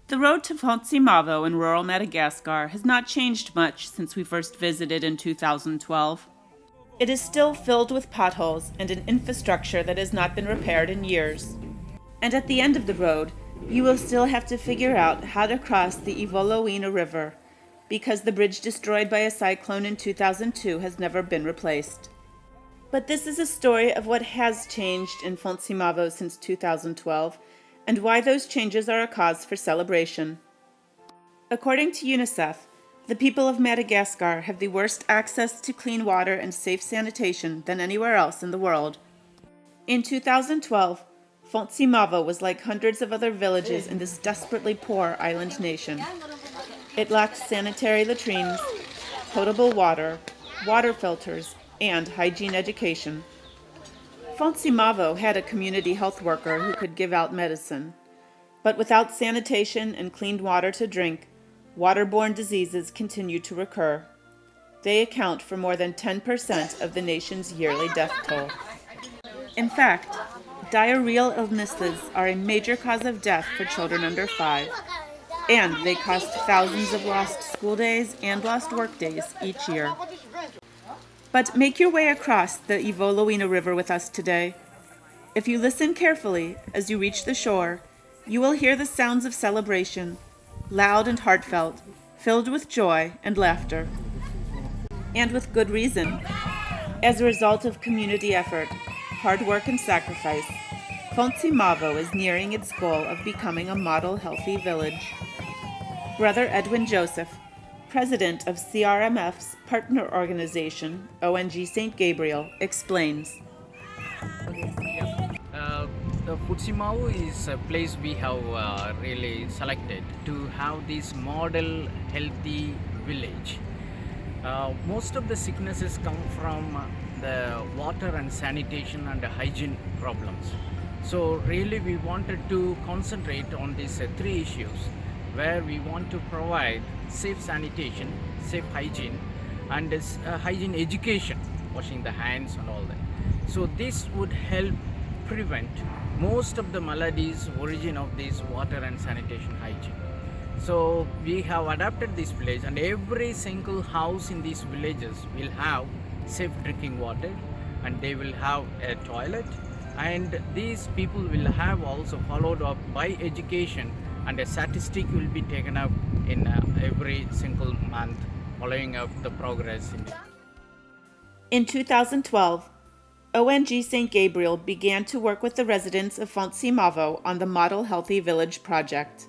The road to Fontsimavo in rural Madagascar has not changed much since we first visited in 2012. It is still filled with potholes and an infrastructure that has not been repaired in years. And at the end of the road, you will still have to figure out how to cross the Ivolowina River, because the bridge destroyed by a cyclone in 2002 has never been replaced. But this is a story of what has changed in Fontsimavo since 2012, and why those changes are a cause for celebration. According to UNICEF, the people of Madagascar have the worst access to clean water and safe sanitation than anywhere else in the world. In 2012, Fontsimavo was like hundreds of other villages in this desperately poor island nation. It lacked sanitary latrines, potable water, water filters, and hygiene education. Fontsimavo had a community health worker who could give out medicine. But without sanitation and clean water to drink, waterborne diseases continue to recur. They account for more than 10% of the nation's yearly death toll. In fact, diarrheal illnesses are a major cause of death for children under 5, and they cost thousands of lost school days and lost work days each year. But make your way across the Ivolowina River with us today. If you listen carefully as you reach the shore, you will hear the sounds of celebration, loud and heartfelt, filled with joy and laughter. And with good reason. As a result of community effort, hard work and sacrifice, Fontsimavo is nearing its goal of becoming a model healthy village. Brother Edwin Joseph, president of CRMF's partner organization, ONG St. Gabriel, explains. Fontsimavo is a place we have really selected to have this model healthy village. Most of the sicknesses come from the water and sanitation and hygiene problems. So really we wanted to concentrate on these three issues, where we want to provide safe sanitation, safe hygiene, and hygiene education, washing the hands and all that. So this would help prevent most of the maladies origin of this water and sanitation hygiene. So we have adapted this village, and every single house in these villages will have safe drinking water, and they will have a toilet, and these people will have also followed up by education, and a statistic will be taken up in every single month following up the progress. In 2012, ONG St. Gabriel began to work with the residents of Fontsimavo on the Model Healthy Village project.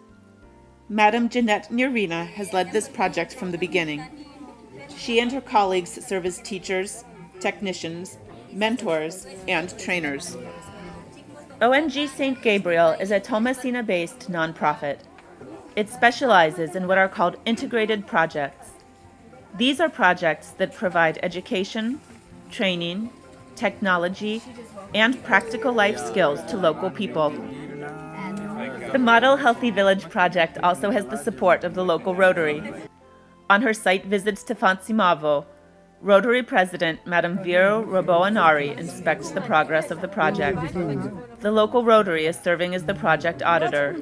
Madam Jeanette Nirina has led this project from the beginning. She and her colleagues serve as teachers, technicians, mentors, and trainers. ONG St. Gabriel is a Toamasina-based nonprofit. It specializes in what are called integrated projects. These are projects that provide education, training, technology, and practical life skills to local people. The Model Healthy Village project also has the support of the local Rotary. On her site visits to Fontsimavo, Rotary President Madame Vero Roboanari inspects the progress of the project. The local Rotary is serving as the project auditor.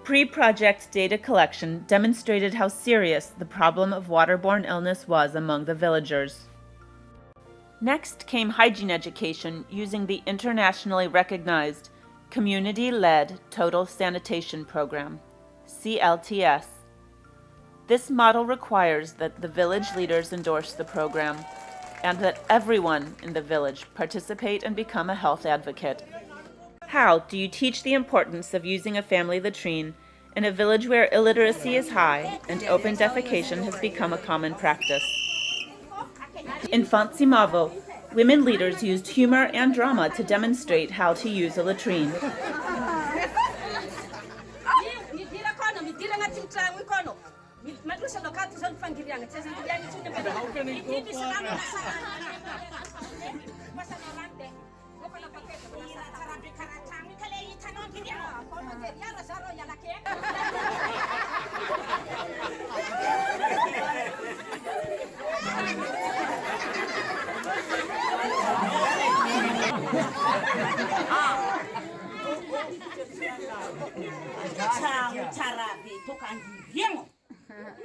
Pre-project data collection demonstrated how serious the problem of waterborne illness was among the villagers. Next came hygiene education using the internationally recognized Community-Led Total Sanitation Program, CLTS. This model requires that the village leaders endorse the program and that everyone in the village participate and become a health advocate. How do you teach the importance of using a family latrine in a village where illiteracy is high and open defecation has become a common practice? In Fontsimavo, women leaders used humor and drama to demonstrate how to use a latrine.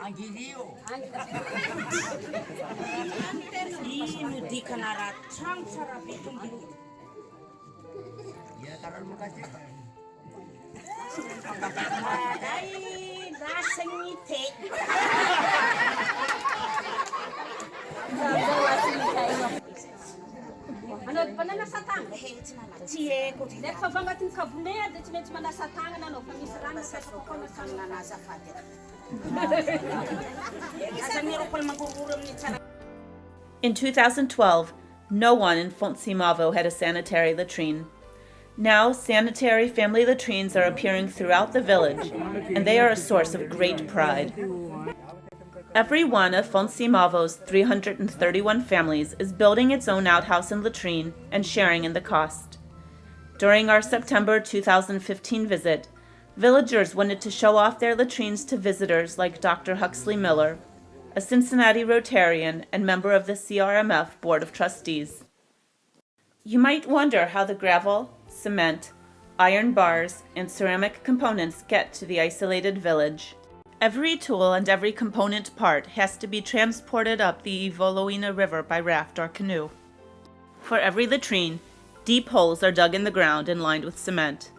Angirio. Ini di kanara trang sarap itu. Ya taruh makasih. Dai daseng ite. Ano pa na nasatang? Cie ko di. Nek fa vangatin kabune de ti meti manasatang na no famisarana sa ko na sa na nasa fatir. Asa miro pal magugurum ni tsara. In 2012, no one in Fontsimavo had a sanitary latrine. Now, sanitary family latrines are appearing throughout the village, and they are a source of great pride. Every one of Fontsimavo's 331 families is building its own outhouse and latrine and sharing in the cost. During our September 2015 visit, villagers wanted to show off their latrines to visitors like Dr. Huxley Miller, a Cincinnati Rotarian and member of the CRMF Board of Trustees. You might wonder how the gravel, cement, iron bars, and ceramic components get to the isolated village. Every tool and every component part has to be transported up the Ivoloina River by raft or canoe. For every latrine, deep holes are dug in the ground and lined with cement.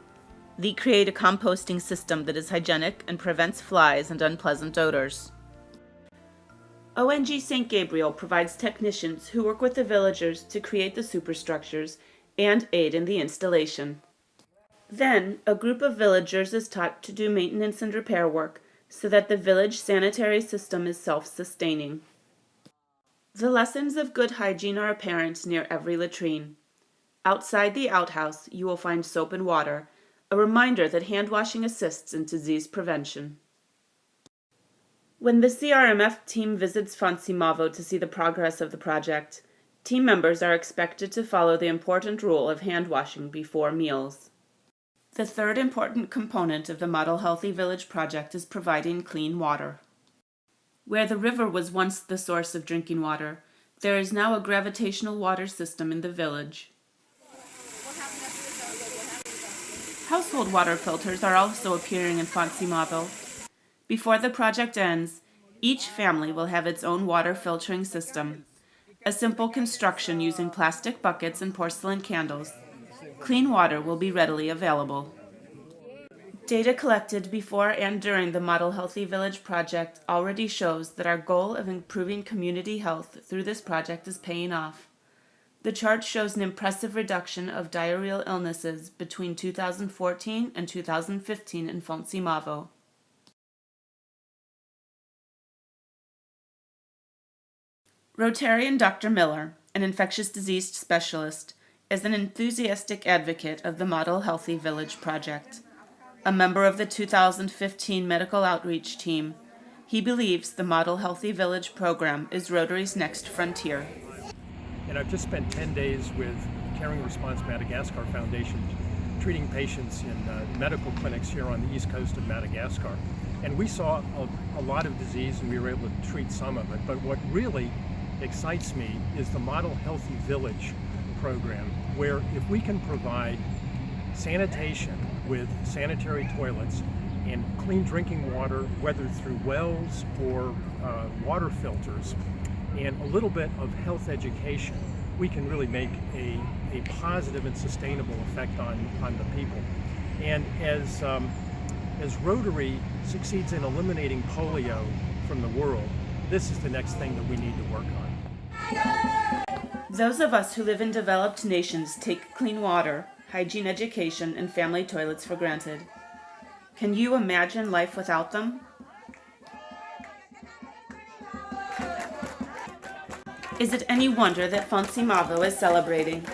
They create a composting system that is hygienic and prevents flies and unpleasant odors. ONG St. Gabriel provides technicians who work with the villagers to create the superstructures and aid in the installation. Then, a group of villagers is taught to do maintenance and repair work so that the village sanitary system is self-sustaining. The lessons of good hygiene are apparent near every latrine. Outside the outhouse, you will find soap and water, a reminder that hand washing assists in disease prevention. When the CRMF team visits Fontsimavo to see the progress of the project, team members are expected to follow the important rule of hand washing before meals. The third important component of the Model Healthy Village project is providing clean water. Where the river was once the source of drinking water, there is now a gravitational water system in the village. Household water filters are also appearing in Fontsimavo. Before the project ends, each family will have its own water filtering system, a simple construction using plastic buckets and porcelain candles. Clean water will be readily available. Data collected before and during the Model Healthy Village project already shows that our goal of improving community health through this project is paying off. The chart shows an impressive reduction of diarrheal illnesses between 2014 and 2015 in Fontsimavo. Rotarian Dr. Miller, an infectious disease specialist, is an enthusiastic advocate of the Model Healthy Village project. A member of the 2015 medical outreach team, he believes the Model Healthy Village program is Rotary's next frontier. And I've just spent 10 days with Caring Response Madagascar Foundation treating patients in medical clinics here on the east coast of Madagascar. And we saw a lot of disease and we were able to treat some of it. But what really excites me is the Model Healthy Village program, where if we can provide sanitation with sanitary toilets and clean drinking water, whether through wells or water filters, and a little bit of health education, we can really make a positive and sustainable effect on the people. And as Rotary succeeds in eliminating polio from the world, this is the next thing that we need to work on. Those of us who live in developed nations take clean water, hygiene education, and family toilets for granted. Can you imagine life without them? Is it any wonder that Fontsimavo is celebrating?